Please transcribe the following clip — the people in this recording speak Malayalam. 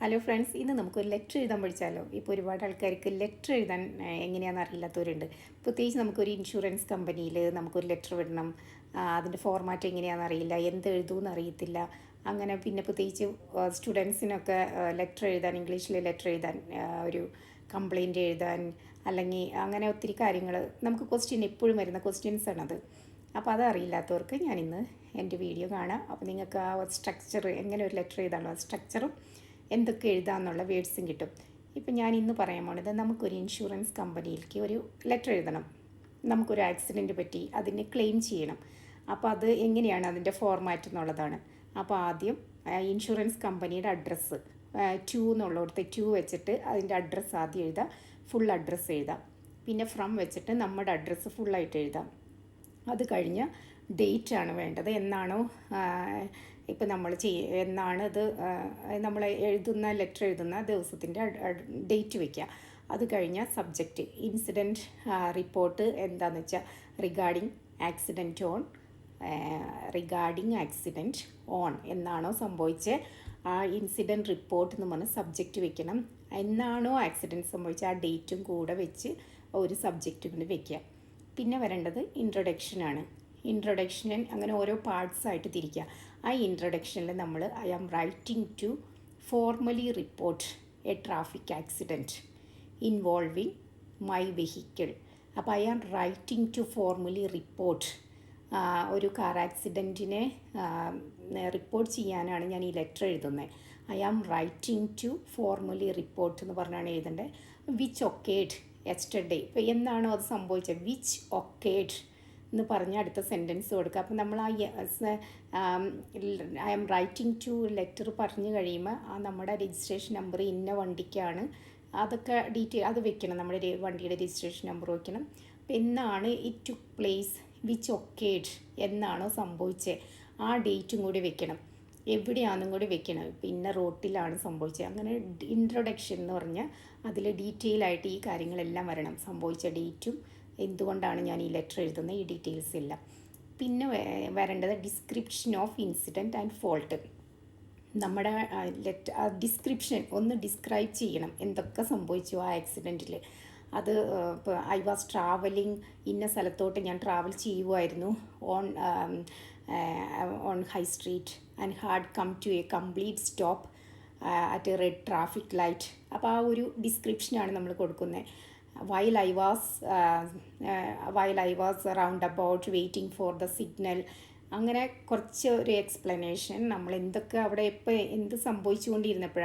ഹലോ ഫ്രണ്ട്സ്, ഇന്ന് നമുക്കൊരു ലെറ്റർ എഴുതാൻ പഠിച്ചാലോ. ഇപ്പോൾ ഒരുപാട് ആൾക്കാർക്ക് ലെറ്റർ എഴുതാൻ എങ്ങനെയാണെന്ന് അറിയില്ലാത്തവരുണ്ട്. പ്രത്യേകിച്ച് നമുക്കൊരു ഇൻഷുറൻസ് കമ്പനിയിൽ നമുക്കൊരു ലെറ്റർ വിടണം. അതിൻ്റെ ഫോർമാറ്റ് എങ്ങനെയാണെന്ന് അറിയില്ല, എന്ത് എഴുതുമെന്ന് അറിയത്തില്ല. അങ്ങനെ പിന്നെ പ്രത്യേകിച്ച് സ്റ്റുഡൻസിനൊക്കെ ലെറ്റർ എഴുതാൻ, ഇംഗ്ലീഷിൽ ലെറ്റർ എഴുതാൻ, ഒരു കംപ്ലയിൻ്റ് എഴുതാൻ, അല്ലെങ്കിൽ അങ്ങനെ ഒത്തിരി കാര്യങ്ങൾ നമുക്ക് ക്വസ്റ്റ്യൻ എപ്പോഴും വരുന്ന ക്വസ്റ്റ്യൻസ് ആണത്. അപ്പോൾ അതറിയില്ലാത്തവർക്ക് ഞാനിന്ന് എൻ്റെ വീഡിയോ കാണാം. അപ്പോൾ നിങ്ങൾക്ക് ആ സ്ട്രക്ചർ, എങ്ങനെ ഒരു ലെറ്റർ എഴുതാനുള്ള സ്ട്രക്ചറും എന്തൊക്കെ എഴുതാമെന്നുള്ള വേർഡ്സും കിട്ടും. ഇപ്പം ഞാൻ ഇന്ന് പറയാൻ പോണത്, നമുക്കൊരു ഇൻഷുറൻസ് കമ്പനിയിലേക്ക് ഒരു ലെറ്റർ എഴുതണം. നമുക്കൊരു ആക്സിഡൻറ്റ് പറ്റി അതിന് ക്ലെയിം ചെയ്യണം. അപ്പോൾ അത് എങ്ങനെയാണ് അതിൻ്റെ ഫോർമാറ്റ് എന്നുള്ളതാണ്. അപ്പോൾ ആദ്യം ഇൻഷുറൻസ് കമ്പനിയുടെ അഡ്രസ്സ്, ടു എന്നുള്ളിടത്ത് ടു വെച്ചിട്ട് അതിൻ്റെ അഡ്രസ്സ് ആദ്യം എഴുതാം, ഫുൾ അഡ്രസ്സ് എഴുതാം. പിന്നെ ഫ്രം വെച്ചിട്ട് നമ്മുടെ അഡ്രസ്സ് ഫുള്ളായിട്ട് എഴുതാം. അത് കഴിഞ്ഞ് ഡേറ്റ് ആണ് വേണ്ടത്. എന്നാണോ ഇപ്പം നമ്മൾ എന്നാണ് ഇത് നമ്മൾ എഴുതുന്ന ലെറ്റർ എഴുതുന്ന ദിവസത്തിൻ്റെ ഡേറ്റ് വയ്ക്കുക. അത് കഴിഞ്ഞാൽ സബ്ജക്റ്റ്, ഇൻസിഡൻറ്റ് റിപ്പോർട്ട് എന്താണെന്ന് വെച്ചാൽ റിഗാർഡിങ് ആക്സിഡൻറ്റ് ഓൺ എന്നാണോ സംഭവിച്ചത് ആ ഇൻസിഡൻറ്റ് റിപ്പോർട്ട് എന്ന് പറഞ്ഞ് സബ്ജക്റ്റ് വെക്കണം. എന്നാണോ ആക്സിഡൻറ്റ് സംഭവിച്ചത് ആ ഡേറ്റും കൂടെ വെച്ച് ഒരു സബ്ജക്റ്റ് കൊണ്ട് വെക്കുക. പിന്നെ വരേണ്ടത് ഇൻട്രൊഡക്ഷനാണ്. ഇൻട്രൊഡക്ഷൻ അങ്ങനെ ഓരോ പാർട്സായിട്ട് തിരിക്കുക. ആ ഇൻട്രൊഡക്ഷനിൽ നമ്മൾ I am writing to formally report a traffic accident involving my vehicle. അപ്പോൾ I am writing to formally report, ഒരു കാർ ആക്സിഡൻറ്റിനെ റിപ്പോർട്ട് ചെയ്യാനാണ് ഞാൻ ഈ ലെറ്റർ എഴുതുന്നത്. I am writing to formally report എന്ന് പറഞ്ഞാണ് എഴുതേണ്ടത്. വിച്ച് ഒക്കേഡ് യെസ്റ്റർഡേ, ഇപ്പോൾ എന്നാണോ അത് സംഭവിച്ചത്, വിച്ച് ഒക്കേഡ് എന്ന് പറഞ്ഞ് അടുത്ത സെൻറ്റൻസ് കൊടുക്കുക. അപ്പോൾ നമ്മൾ I am writing to letter പറഞ്ഞു കഴിയുമ്പോൾ നമ്മുടെ രജിസ്ട്രേഷൻ നമ്പർ ഇന്ന വണ്ടിക്കാണ്, അതൊക്കെ ഡീറ്റെയിൽ അത് വെക്കണം. നമ്മുടെ വണ്ടിയുടെ രജിസ്ട്രേഷൻ നമ്പർ വെക്കണം. അപ്പോൾ എന്നാണ് ഇറ്റ് ടുക്ക് പ്ലേസ്, വിച്ച് ഒക്കേഡ് എന്നാണോ സംഭവിച്ചത് ആ ഡേറ്റും കൂടി വെക്കണം. എവിടെയാണെന്നും കൂടി വെക്കണം. പിന്നെ റോട്ടിലാണ് സംഭവിച്ചത്. അങ്ങനെ ഇൻട്രൊഡക്ഷൻ എന്ന് പറഞ്ഞാൽ അതിൽ ഡീറ്റെയിൽ ആയിട്ട് ഈ കാര്യങ്ങളെല്ലാം വരണം. സംഭവിച്ച ഡേറ്റും എന്തുകൊണ്ടാണ് ഞാൻ ഈ ലെറ്റർ എഴുതുന്നത്, ഈ ഡീറ്റെയിൽസ് എല്ലാം. പിന്നെ വരേണ്ടത് description of incident and fault. നമ്മുടെ ഡിസ്ക്രിപ്ഷൻ ഒന്ന് ഡിസ്ക്രൈബ് ചെയ്യണം, എന്തൊക്കെ സംഭവിച്ചു ആ ആക്സിഡൻറ്റിൽ. അത് ഇപ്പോൾ ഐ വാസ് ട്രാവലിംഗ്, ഇന്ന സ്ഥലത്തോട്ട് ഞാൻ ട്രാവൽ ചെയ്യുമായിരുന്നു on high street and had come to a complete stop at a red traffic light. അപ്പോൾ ആ ഒരു ഡിസ്ക്രിപ്ഷനാണ് നമ്മൾ കൊടുക്കുന്നത്. while I was round about waiting for the signal. അങ്ങനെ കുറച്ച് ഒരു എക്സ്പ്ലനേഷൻ, നമ്മൾ എന്തൊക്കെ അവിടെ എപ്പോൾ എന്ത് സംഭവിച്ചുകൊണ്ടിരുന്നപ്പോഴാണ്